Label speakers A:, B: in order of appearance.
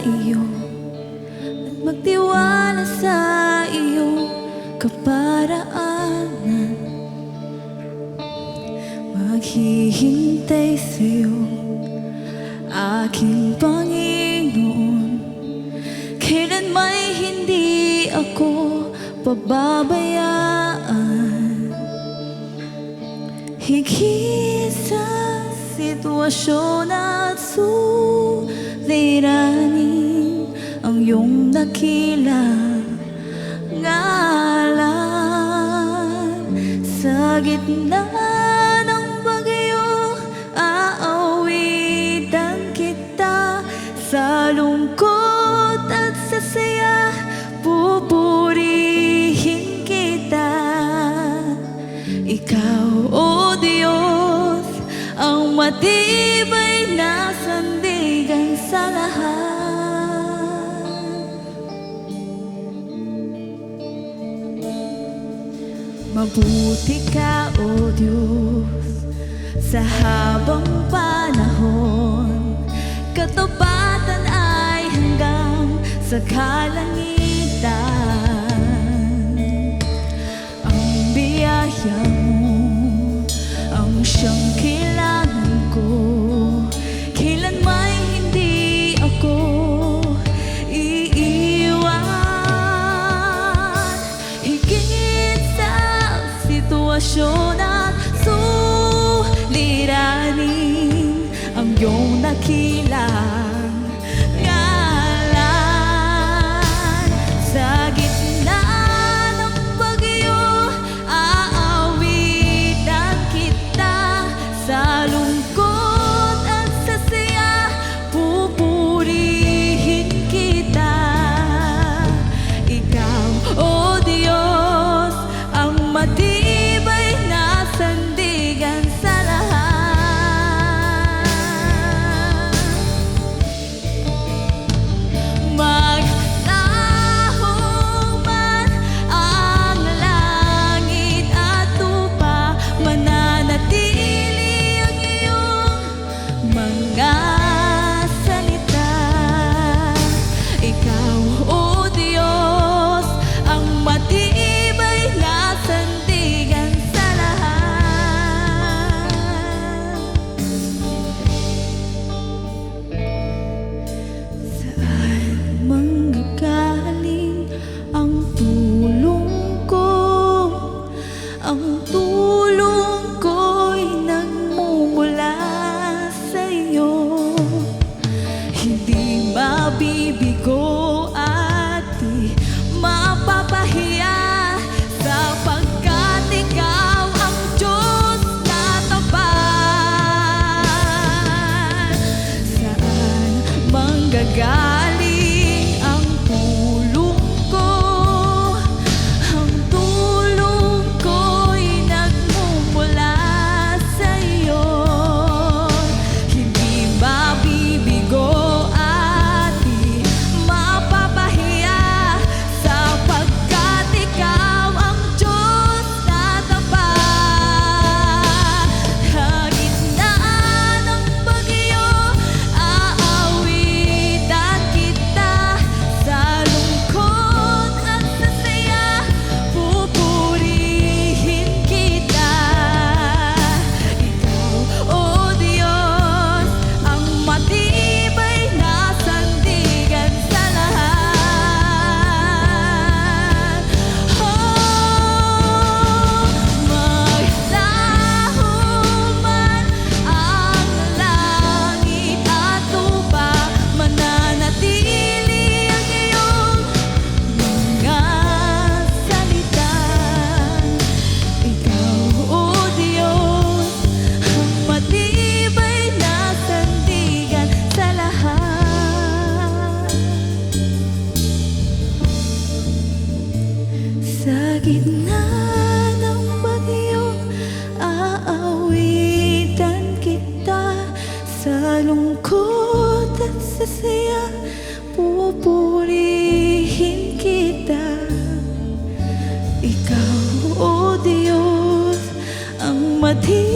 A: iyo at magtiwala sa iyong kaparaanan. Maghihintay sa'yo, aking Panginoon. Kailan may hindi ako pababayaan. Higit sa sitwasyon at suliranin, ang iyong dakilang ngalan. Sa gitna ng bagyo, aawitan kita. Sa lungkot at sa saya, pupurihin kita. Ikaw, O Diyos, ang matibay na sandigan sa lahat. Mabuti ka, O Diyos, sa habang panahon. Katapatan ay hanggang sa kalangitan. Ang biyaya mo ang siyang kailangan ko. Kailan may hindi ako iiwan. Higit sa sitwasyon at suliranin, ang iyong dakilang ngalan. Sa gitna ng bagyo, aawitan kita. Sa lungkot at sa saya, pupurihin kita. Ikaw, O Diyos, ang matibay na sandigan sa lahat. Maglaho man ang langit at lupa, mananatili ang iyong mga salita. Ikaw, O Diyos, ang matibay na sandigan sa lahat. Saan manggagaling ang tulong ko? Ang tulong ko'y nagmumula sa iyo. Hindi mabibigo at di mapapahiya, sapagkat ikaw ang Diyos na tapat. Saan manggagaling ang tulong ko? Ang tulong ko'y nagmumula sa iyo. Hindi mabibigo at di mapapahiya, sapagkat ikaw ang Diyos na tapat. Sa gitna ng bagyo, aawitan kita. Sa lungkot at sa saya, pupurihin kita. Ikaw, O Diyos, ang matibay na sandigan sa lahat. Maglaho man ang langit at lupa, mananatili ang iyong mga salita. Ikaw, O Diyos, ang matibay na sandigan sa lahat. Sa gitna ng bagyo, aawitan kita. Sa lungkot at sa saya, pupurihin kita. Ikaw, O Diyos, ang matibay